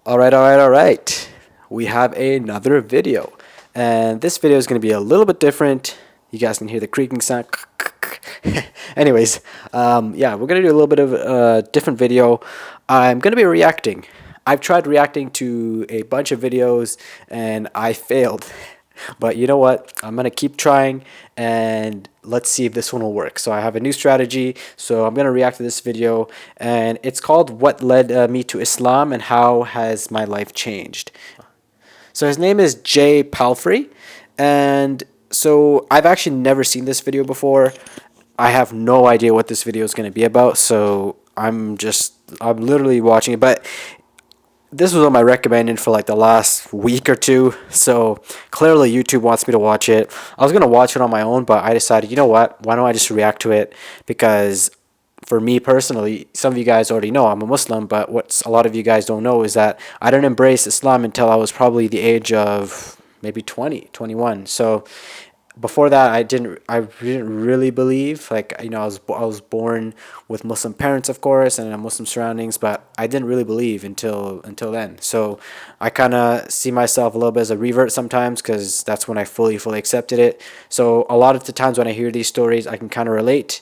All right. We have another video. And this video is going to be a little bit different. You guys can hear the creaking sound. Anyways, yeah, we're going to do a little bit of a different video. I'm going to be reacting. I've tried reacting to a bunch of videos and I failed. But you know what? I'm going to keep trying and let's see if this one will work. So I have a new strategy. So I'm going to react to this video and it's called What Led Me to Islam and How Has My Life Changed? So his name is Jay Palfrey. And so I've actually never seen this video before. I have no idea what this video is going to be about. So I'm literally watching it. But this was on my recommended for like the last week or two, so clearly YouTube wants me to watch it. I was gonna watch it on my own, but I decided, you know what, why don't I just react to it? Because for me personally, some of you guys already know I'm a Muslim, but what a lot of you guys don't know is that I didn't embrace Islam until I was probably the age of maybe 20, 21. So before that I didn't really believe, like, you know, I was born with Muslim parents, of course, and in Muslim surroundings, but I didn't really believe until then. So I kind of see myself a little bit as a revert sometimes, because that's when I fully accepted it. So a lot of the times when I hear these stories I can kind of relate.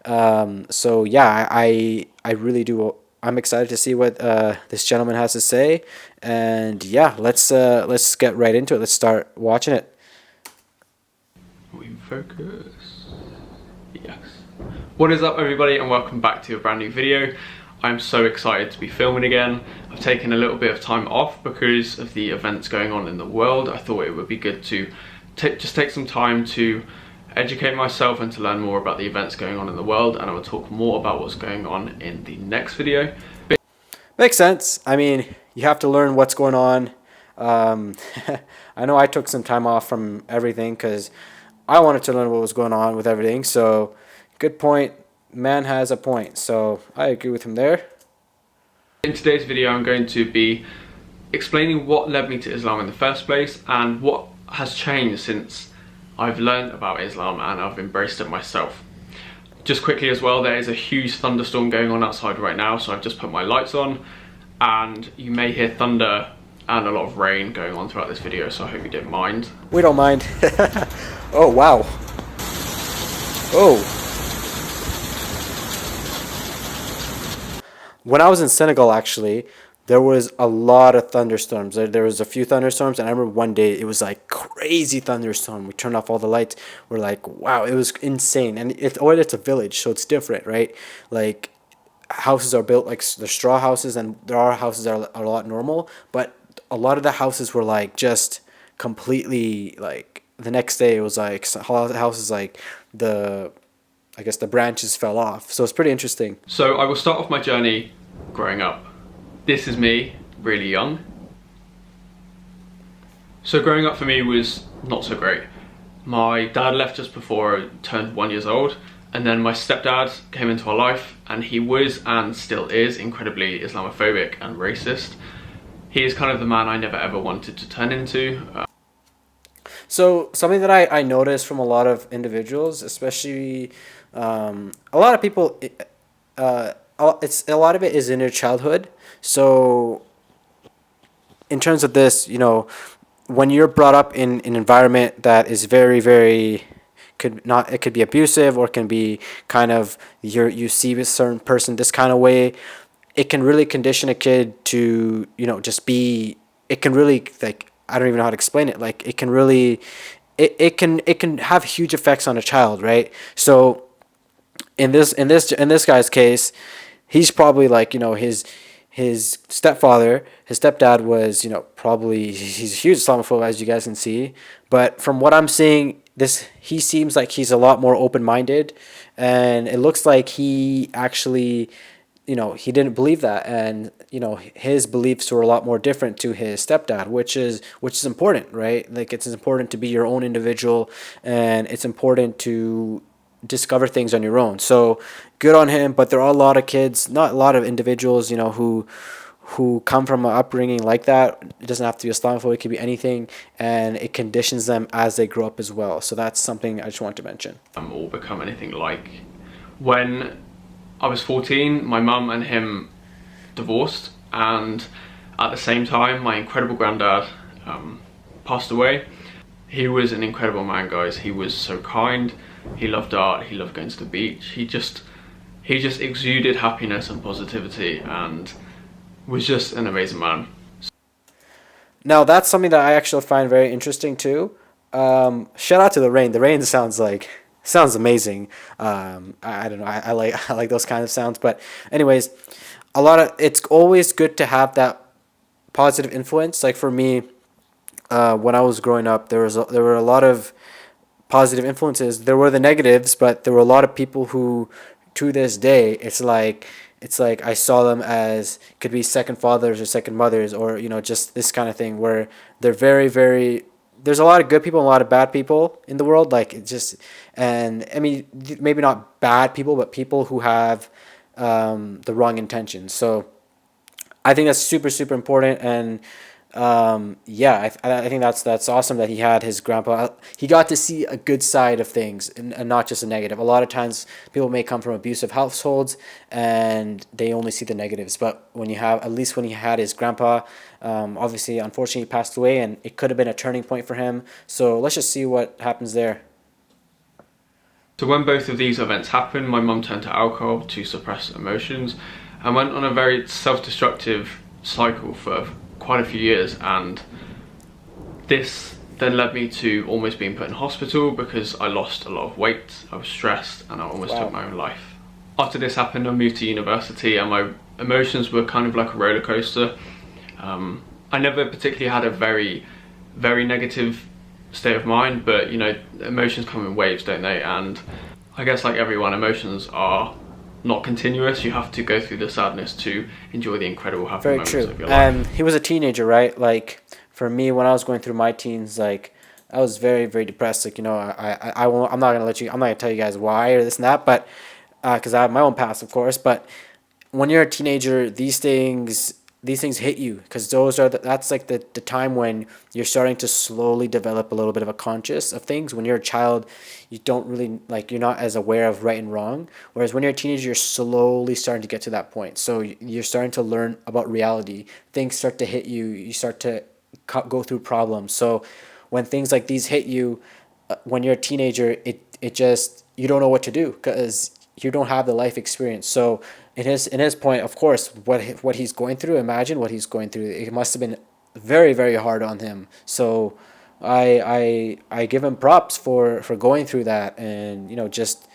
So yeah, I really do. I'm excited to see what this gentleman has to say, and yeah, let's get right into it. Let's start watching it. We focus. Yes. What is up, everybody, and welcome back to a brand new video. I'm so excited to be filming again. I've taken a little bit of time off because of the events going on in the world. I thought it would be good to just take some time to educate myself and to learn more about the events going on in the world, and I will talk more about what's going on in the next video. Makes sense. I mean, you have to learn what's going on. I know I took some time off from everything because I wanted to learn what was going on with everything. So, good point. Man has a point. So, I agree with him there. In today's video, I'm going to be explaining what led me to Islam in the first place and what has changed since I've learned about Islam and I've embraced it myself. Just quickly as well, there is a huge thunderstorm going on outside right now, so I've just put my lights on and you may hear thunder and a lot of rain going on throughout this video, so I hope you don't mind. We don't mind. Oh, wow. Oh. When I was in Senegal, actually, there was a lot of thunderstorms. There was a few thunderstorms, and I remember one day it was like crazy thunderstorm. We turned off all the lights. We're like, wow, it was insane. And it's a village, so it's different, right? Like, houses are built like the straw houses, and there are houses that are a lot normal, but a lot of the houses were like just completely, like, the next day it was like a lot of the houses, like, I guess the branches fell off. So it's pretty interesting. So I will start off my journey growing up. This is me, really young. So growing up for me was not so great. My dad left just before I turned 1 year old, and then my stepdad came into our life, and he was and still is incredibly Islamophobic and racist. He is kind of the man I never ever wanted to turn into. So something that I noticed from a lot of individuals, especially a lot of people, it's a lot of it is in their childhood. So in terms of this, you know, when you're brought up in an environment that is very it could be abusive, or it can be kind of you see a certain person this kind of way, it can really condition a kid to, you know, just be, it can really, like, I don't even know how to explain it. Like, it can really, it can have huge effects on a child, right? So in this guy's case, he's probably like, you know, his stepdad was, you know, probably, he's a huge Islamophobe, as you guys can see. But from what I'm seeing, he seems like he's a lot more open-minded, and it looks like he actually, you know, he didn't believe that, and, you know, his beliefs were a lot more different to his stepdad, which is important, right? Like, it's important to be your own individual, and it's important to discover things on your own. So good on him. But there are a lot of kids, not a lot of individuals, you know, who come from an upbringing like that. It doesn't have to be Islamophobic, it could be anything, and it conditions them as they grow up as well. So that's something I just want to mention. Or become anything like. When I was 14, my mum and him divorced, and At the same time, my incredible granddad passed away. He was an incredible man, guys. He was so kind. He loved art. He loved going to the beach. He just exuded happiness and positivity, and was just an amazing man. Now that's something that I actually find very interesting too. Shout out to the rain. The rain sounds amazing. I don't know. I like I like those kind of sounds. But anyways, it's always good to have that positive influence. Like for me, when I was growing up, there were a lot of positive influences. There were the negatives, but there were a lot of people who, to this day, it's like I saw them as could be second fathers or second mothers, or just this kind of thing where they're very, very. There's a lot of good people and a lot of bad people in the world. Like it just, and I mean maybe not bad people, but people who have the wrong intentions. So I think that's super, super important. And yeah, I think that's awesome that he had his grandpa. He got to see a good side of things, and not just a negative. A lot of times people may come from abusive households and they only see the negatives. But when you have, at least when he had his grandpa, obviously, unfortunately, he passed away, and it could have been a turning point for him. So let's just see what happens there. So when both of these events happened, my mum turned to alcohol to suppress emotions and went on a very self-destructive cycle for quite a few years, and this then led me to almost being put in hospital because I lost a lot of weight, I was stressed, and I almost took my own life. After this happened, I moved to university, and my emotions were kind of like a roller coaster. I never particularly had a very, very negative state of mind, but emotions come in waves, don't they? And I guess like everyone, emotions are not continuous. You have to go through the sadness to enjoy the incredible happy moments of your life. And he was a teenager, right? Like for me, when I was going through my teens, like I was very, very depressed. Like I won't, I'm not gonna tell you guys why or this and that, but because I have my own past, of course. But when you're a teenager, these things hit you, because that's like the time when you're starting to slowly develop a little bit of a conscious of things. When you're a child, you don't really, like, you're not as aware of right and wrong, whereas when you're a teenager, you're slowly starting to get to that point. So you're starting to learn about reality. Things start to hit you. You start to go through problems. So when things like these hit you, when you're a teenager, it just, you don't know what to do because you don't have the life experience. So in his point, of course, what he's going through, imagine what he's going through. It must have been very, very hard on him. So I give him props for going through that, and just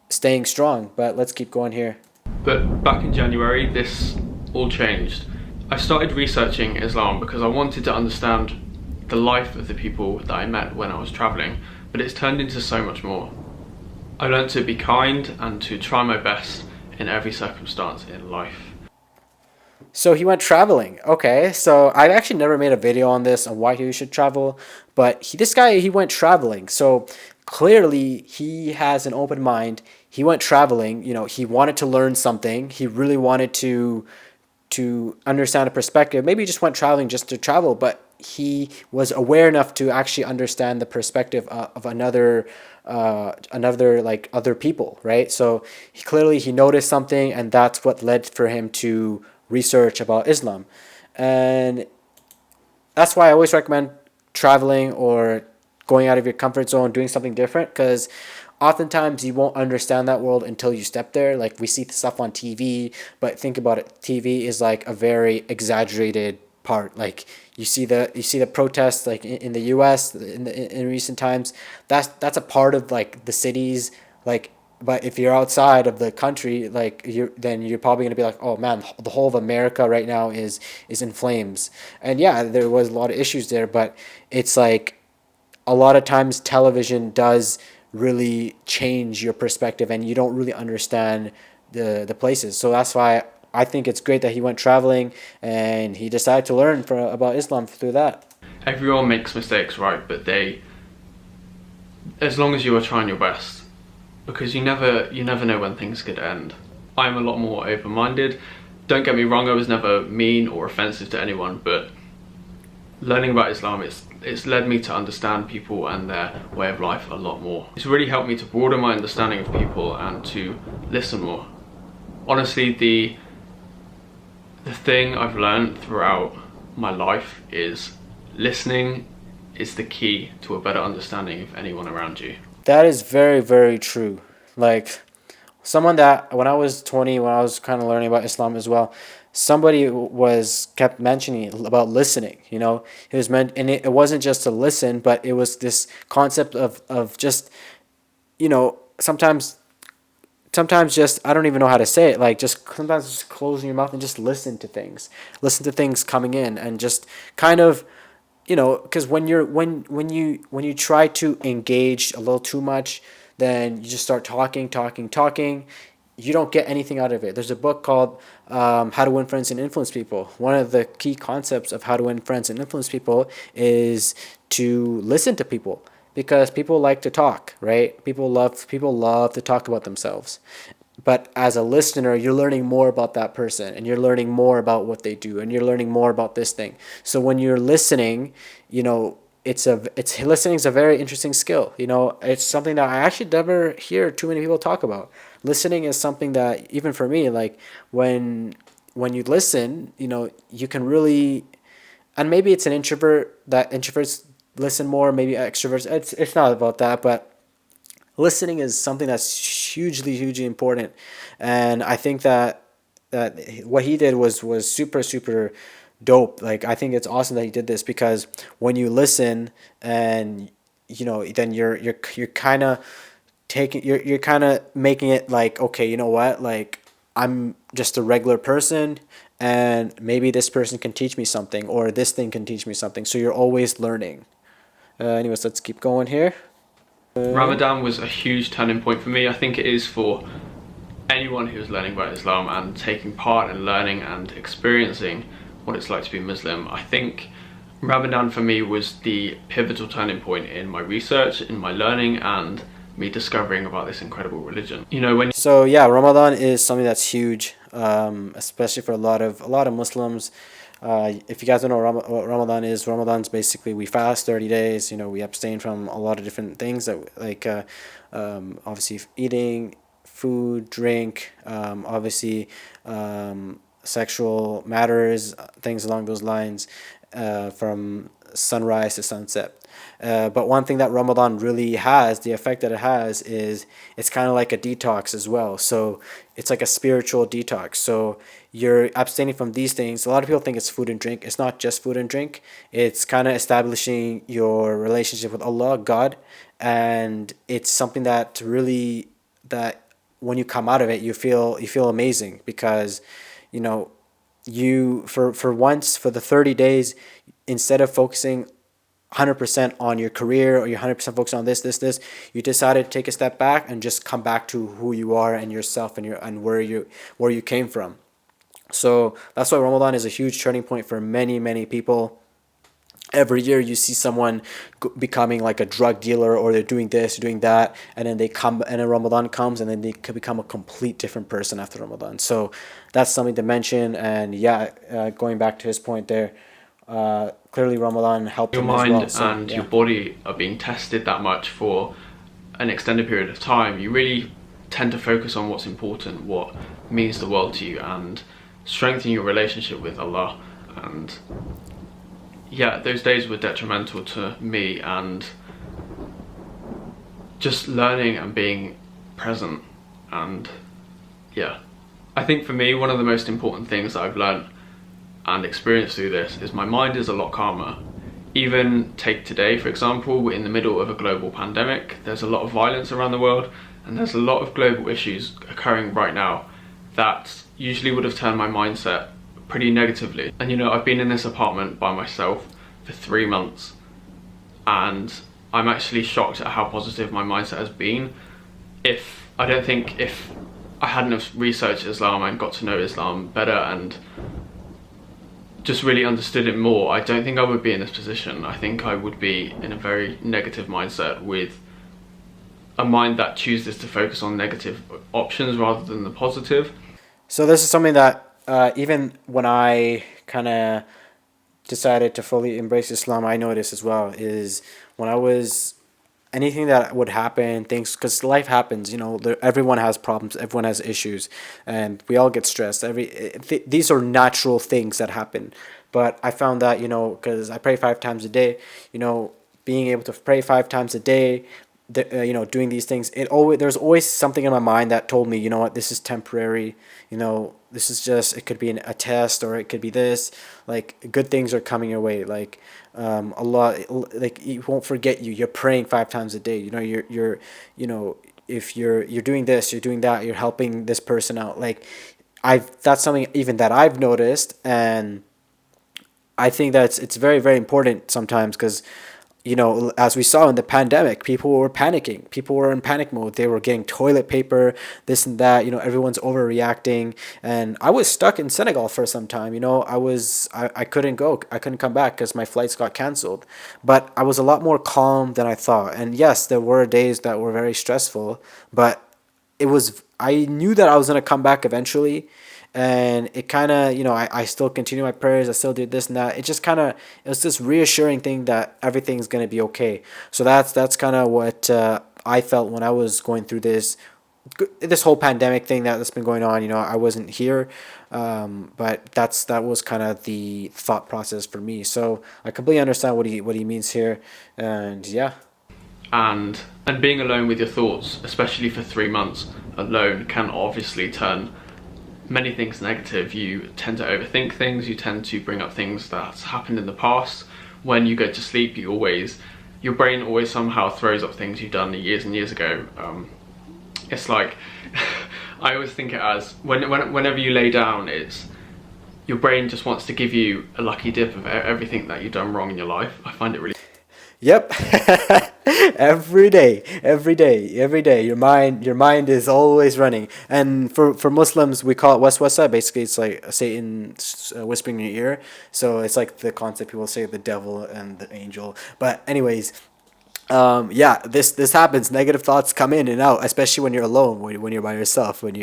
staying strong. But let's keep going here. But back in January, this all changed. I started researching Islam because I wanted to understand the life of the people that I met when I was traveling, but it's turned into so much more. I learned to be kind and to try my best in every circumstance in life. So he went traveling. Okay, so I've actually never made a video on this, on why he should travel, but this guy, he went traveling. So clearly he has an open mind. He went traveling. He wanted to learn something. He really wanted to understand a perspective. Maybe he just went traveling just to travel, but he was aware enough to actually understand the perspective of another like other people, right? So he noticed something, and that's what led for him to research about Islam. And that's why I always recommend traveling or going out of your comfort zone, doing something different, because oftentimes you won't understand that world until you step there. Like, we see stuff on TV, but think about it, TV is like a very exaggerated part. Like, you see the protests, like in the US in recent times. That's a part of like the cities, like. But if you're outside of the country, like then you're probably gonna be like, oh man, the whole of America right now is in flames. And yeah, there was a lot of issues there, but it's like a lot of times television does really change your perspective, and you don't really understand the places. So that's why I think it's great that he went traveling and he decided to learn about Islam through that. Everyone makes mistakes, right? But as long as you are trying your best, because you never know when things could end. I'm a lot more open-minded. Don't get me wrong, I was never mean or offensive to anyone, but learning about Islam, it's led me to understand people and their way of life a lot more. It's really helped me to broaden my understanding of people and to listen more. Honestly, The thing I've learned throughout my life is listening is the key to a better understanding of anyone around you. That is very, very true. Like, someone that when I was 20, when I was kind of learning about Islam as well, somebody was kept mentioning about listening. You know, it was meant, and it wasn't just to listen, but it was this concept of just, you know, sometimes just, I don't even know how to say it, like just sometimes just closing your mouth and just listen to things coming in, and just kind of, you know, because when you try to engage a little too much, then you just start talking. You don't get anything out of it. There's a book called How to Win Friends and Influence People. One of the key concepts of how to win friends and influence people is to listen to people, because people like to talk, right? People love to talk about themselves. But as a listener, you're learning more about that person, and you're learning more about what they do, and you're learning more about this thing. So when you're listening, you know, it's listening is a very interesting skill. You know, it's something that I actually never hear too many people talk about. Listening is something that, even for me, like when you listen, you know, you can really, and maybe it's an introvert that introverts listen more, maybe extroverts. It's not about that, but listening is something that's hugely important. And I think that what he did was super dope. Like, I think it's awesome that he did this, because when you listen, and you know, then you're kind of taking, you're kind of making it like, okay, you know what, like, I'm just a regular person, and maybe this person can teach me something, or this thing can teach me something. So you're always learning. Anyways, let's keep going here. Ramadan was a huge turning point for me. I think it is for anyone who's learning about Islam and taking part in learning and experiencing what it's like to be Muslim. I think Ramadan for me was the pivotal turning point in my research, in my learning, and me discovering about this incredible religion. You know, when So yeah, Ramadan is something that's huge, especially for a lot of Muslims. If you guys don't know what Ramadan is, Ramadan's basically we fast 30 days. You know, we abstain from a lot of different things that, like, obviously eating, food, drink, obviously, sexual matters, things along those lines, from sunrise to sunset. But one thing that Ramadan really has, the effect that it has, is it's kind of like a detox as well. So it's like a spiritual detox. So you're abstaining from these things. A lot of people think it's food and drink. It's not just food and drink. It's kind of establishing your relationship with Allah, God, and it's something that really, that when you come out of it, you feel amazing, because, you know, you for once, for the 30 days, instead of focusing 100% on your career, or you're 100% focused on this, you decided to take a step back and just come back to who you are, and yourself, and where you came from. So that's why Ramadan is a huge turning point for many people. Every year you see someone becoming like a drug dealer, or they're doing this, doing that, and then they come, and then Ramadan comes, and then they could become a complete different person after Ramadan. So that's something to mention. And yeah, going back to his point there, clearly Ramadan helped your him as well. mind So and your yeah. body are being tested that much for an extended period of time, you really tend to focus on what's important, what means the world to you, and strengthen your relationship with Allah. And yeah, those days were detrimental to me, and just learning and being present. And yeah, I think for me, one of the most important things that I've learned and experienced through this is my mind is a lot calmer. Even take today, for example, we're in the middle of a global pandemic. There's a lot of violence around the world, and there's a lot of global issues occurring right now that usually would have turned my mindset pretty negatively. And you know, I've been in this apartment by myself for 3 months, and I'm actually shocked at how positive my mindset has been. I don't think if I hadn't have researched Islam and got to know Islam better and just really understood it more, I don't think I would be in this position. I think I would be in a very negative mindset, with a mind that chooses to focus on negative options rather than the positive. So this is something that, even when I kind of decided to fully embrace Islam, I noticed as well, is when I was anything that would happen, things, because life happens, you know, everyone has problems, everyone has issues, and we all get stressed. These are natural things that happen. But I found that, you know, because I pray 5 times a day, you know, being able to pray 5 times a day, you know, doing these things, there's always something in my mind that told me, you know what, this is temporary. You know, this is just, it could be a test, or it could be this. Like, good things are coming your way. Like, Allah, like, He won't forget you. You're praying 5 times a day. You know, you know, if you're doing this, you're doing that, you're helping this person out. Like, that's something even that I've noticed, and I think that it's very, very important sometimes, because, you know, as we saw in the pandemic, people were panicking. People were in panic mode. They were getting toilet paper, this and that. You know, everyone's overreacting. And I was stuck in Senegal for some time. You know, I couldn't go. I couldn't come back because my flights got canceled. But I was a lot more calm than I thought. And yes, there were days that were very stressful, but I knew that I was going to come back eventually. And it kind of, you know, I still continue my prayers. I still did this and that. It just kind of, it was this reassuring thing that everything's going to be okay. So that's kind of what I felt when I was going through this whole pandemic thing that's been going on. You know, I wasn't here, but that was kind of the thought process for me. So I completely understand what he means here. And yeah. And being alone with your thoughts, especially for 3 months alone, can obviously turn many things negative. You tend to overthink things, you tend to bring up things that's happened in the past. When you go to sleep, your brain always somehow throws up things you've done years and years ago. It's like, I always think it as, whenever you lay down, it's, your brain just wants to give you a lucky dip of everything that you've done wrong in your life. I find it really... Yep. Every day. Your mind is always running. And for Muslims, we call it waswasa. Basically, it's like Satan whispering in your ear. So it's like the concept people say, the devil and the angel. But anyways, yeah, this happens. Negative thoughts come in and out, especially when you're alone, when you're by yourself, when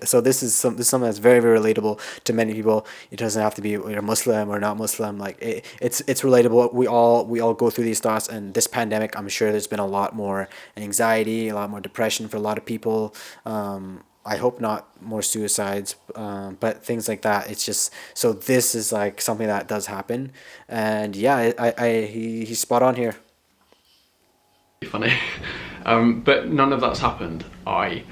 so this is something that's very, very relatable to many people. It doesn't have to be you're Muslim or not Muslim. Like, it's relatable. We all go through these thoughts, and this pandemic, I'm sure there's been a lot more anxiety, a lot more depression for a lot of people. I hope not more suicides, but things like that. It's just, so this is like something that does happen, and yeah, he's spot on here. funny. But none of that's happened. I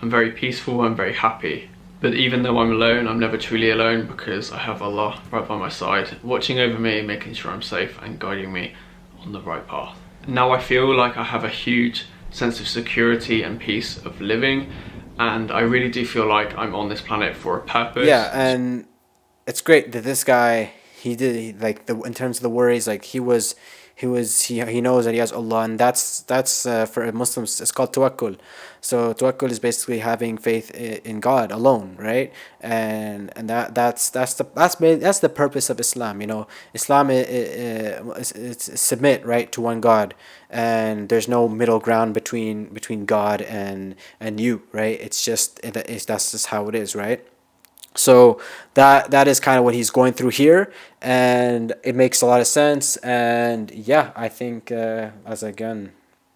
am very peaceful, I'm very happy. But even though I'm alone, I'm never truly alone, because I have Allah right by my side, watching over me, making sure I'm safe and guiding me on the right path. Now I feel like I have a huge sense of security and peace of living, and I really do feel like I'm on this planet for a purpose. Yeah, and it's great that this guy, like, in terms of the worries, like, he knows that he has Allah, and that's for Muslims, it's called tawakkul. So tawakkul is basically having faith in God alone, right? And that's the purpose of Islam. You know, Islam it's submit, right, to one God, and there's no middle ground between God and you, right? That's just how it is, right? So that is kind of what he's going through here, and it makes a lot of sense. And yeah, I think as again,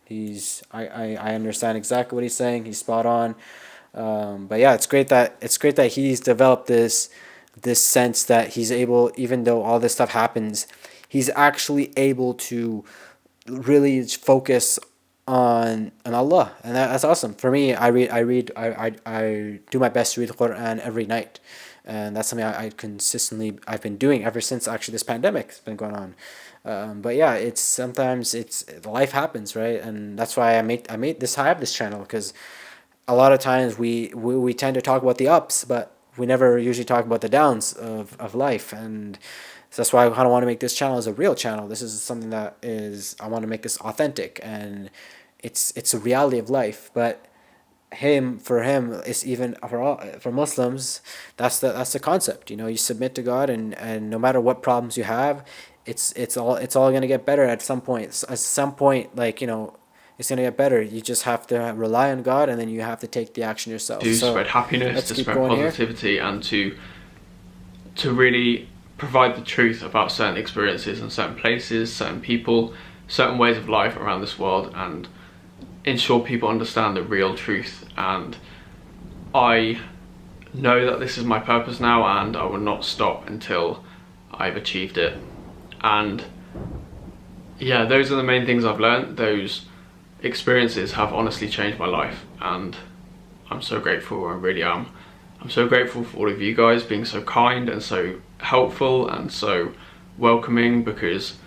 I understand exactly what he's saying. He's spot on. But yeah, it's great that he's developed this sense that he's able, even though all this stuff happens, he's actually able to really focus on Allah, and that's awesome. For me, I do my best to read the Quran every night, and that's something I've been doing ever since actually this pandemic's been going on. But yeah, sometimes life happens, right? And that's why I have this channel, because a lot of times we tend to talk about the ups, but we never usually talk about the downs of life. And so that's why I kind of want to make this channel as a real channel. This is something that I want to make this authentic, and it's a reality of life. But for him, it's even for Muslims, that's the concept. You know, you submit to God, and no matter what problems you have, it's all gonna get better at some point. At some point, like, you know, it's gonna get better. You just have to rely on God, and then you have to take the action yourself. To spread happiness, to spread positivity, here. And to really provide the truth about certain experiences and certain places, certain people, certain ways of life around this world and ensure people understand the real truth. And I know that this is my purpose now, and I will not stop until I've achieved it. And yeah, those are the main things I've learned. Those experiences have honestly changed my life, and I'm so grateful. I really am. I'm so grateful for all of you guys being so kind and so helpful and so welcoming, because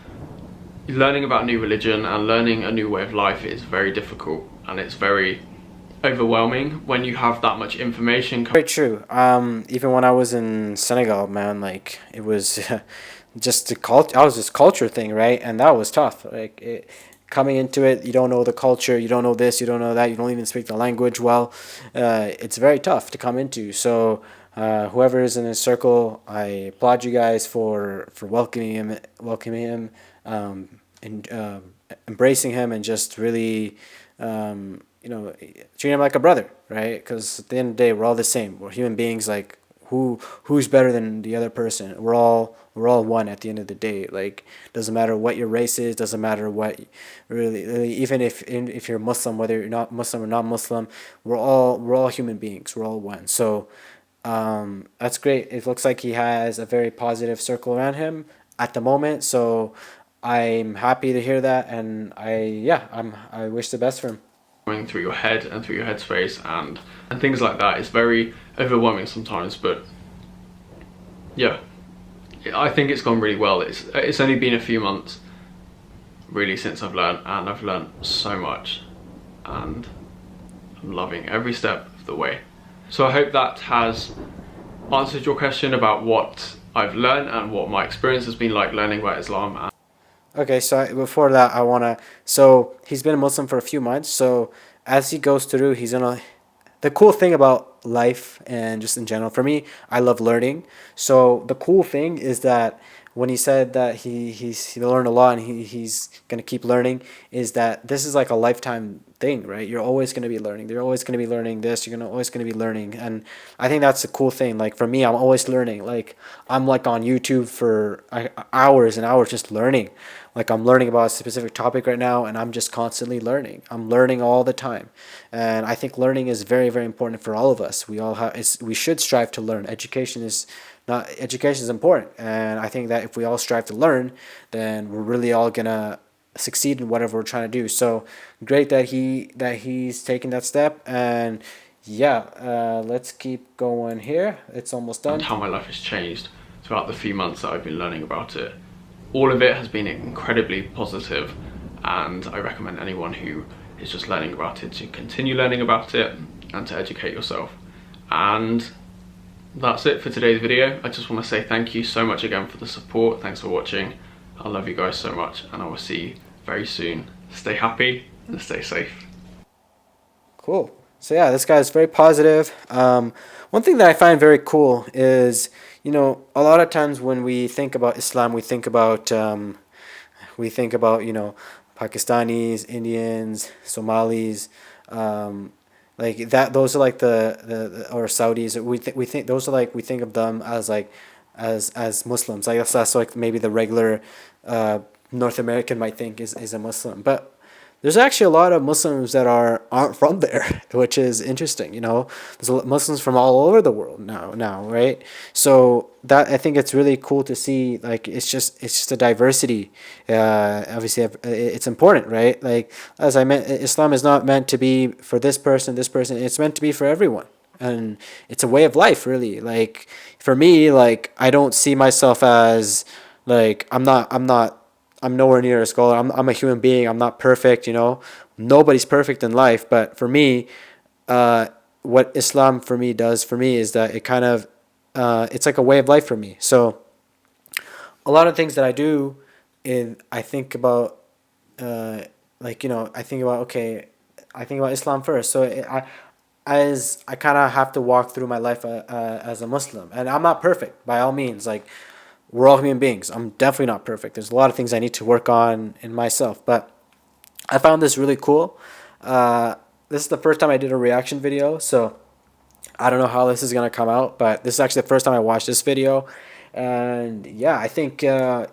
learning about new religion and learning a new way of life is very difficult, and it's very overwhelming when you have that much information. Very true. Even when I was in Senegal, man, like it was just the culture. I was this culture thing, right? And that was tough. Coming into it, you don't know the culture, you don't know this, you don't know that, you don't even speak the language well. It's very tough to come into. So whoever is in his circle, I applaud you guys for welcoming him, and embracing him, and just really. Treat him like a brother, right? Because at the end of the day, we're all the same. We're human beings. Like who's better than the other person? We're all one at the end of the day. Like, doesn't matter what your race is, doesn't matter what really even if you're Muslim, whether you're not Muslim or not Muslim, we're all human beings. We're all one. So that's great. It looks like he has a very positive circle around him at the moment. So I'm happy to hear that, and I wish the best for him. Going through your head and through your headspace and things like that is very overwhelming sometimes, but yeah, I think it's gone really well. It's only been a few months really since I've learned, and I've learned so much, and I'm loving every step of the way. So I hope that has answered your question about what I've learned and what my experience has been like learning about Islam. Okay, so before that, so he's been a Muslim for a few months. So as he goes through, the cool thing about life and just in general, for me, I love learning. So the cool thing is that when he said that he learned a lot, and he's gonna keep learning, is that this is like a lifetime thing, right? You're always gonna be learning. They're always gonna be learning this. Always gonna be learning, and I think that's a cool thing. Like for me, I'm always learning. Like I'm like on YouTube for hours and hours just learning. Like I'm learning about a specific topic right now, and I'm just constantly learning. I'm learning all the time, and I think learning is very, very important for all of us. We should strive to learn. Education is important, and I think that if we all strive to learn, then we're really all gonna succeed in whatever we're trying to do. So great that he's taking that step, and let's keep going here. It's almost done. And how my life has changed throughout the few months that I've been learning about it. All of it has been incredibly positive, and I recommend anyone who is just learning about it to continue learning about it and to educate yourself. And that's it for today's video. I just want to say thank you so much again for the support. Thanks for watching. I love you guys so much, and I will see you very soon. Stay happy and stay safe. Cool. So yeah, this guy is very positive. One thing that I find very cool is, a lot of times when we think about Islam, we think about Pakistanis, Indians, Somalis, like that. Those are like the or Saudis. We think those are like, we think of them as like as Muslims. I guess that's like maybe the regular North American might think is a Muslim, but there's actually a lot of Muslims that aren't from there, which is interesting. There's Muslims from all over the world now, right? So that, I think it's really cool to see. Like it's just a diversity. Obviously, it's important, right? Like as I meant, Islam is not meant to be for this person. It's meant to be for everyone, and it's a way of life, really. Like for me, like I don't see myself as like I'm nowhere near a scholar. I'm a human being. I'm not perfect, Nobody's perfect in life. But for me, what Islam for me does for me is that it kind of, it's like a way of life for me. So a lot of things that I do, I think about, I think about Islam first. So I kind of have to walk through my life as a Muslim. And I'm not perfect by all means. Like, we're all human beings. I'm definitely not perfect. There's a lot of things I need to work on in myself. But I found this really cool. This is the first time I did a reaction video. So I don't know how this is going to come out. But this is actually the first time I watched this video. And yeah, I think a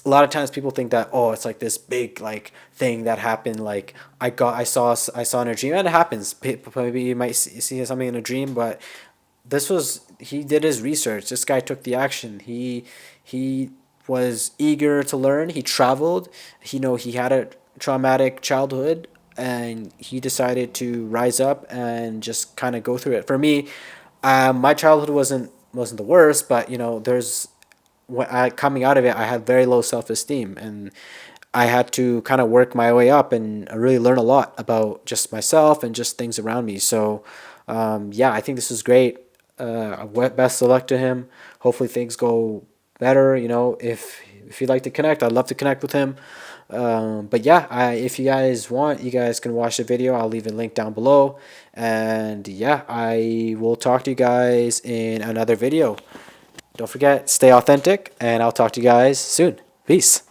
lot of times people think that, oh, it's like this big like thing that happened. Like I saw in a dream, and it happens. Maybe you might see something in a dream, but this was, he did his research. This guy took the action. He was eager to learn. He traveled. He had a traumatic childhood, and he decided to rise up and just kind of go through it. For me, my childhood wasn't the worst, but coming out of it, I had very low self esteem, and I had to kind of work my way up and really learn a lot about just myself and just things around me. So, yeah, I think this is great. Best of luck to him. Hopefully things go better. If you'd like to connect, I'd love to connect with him. But yeah, if you guys want, you guys can watch the video. I'll leave a link down below. And yeah, I will talk to you guys in another video. Don't forget, stay authentic, and I'll talk to you guys soon. Peace.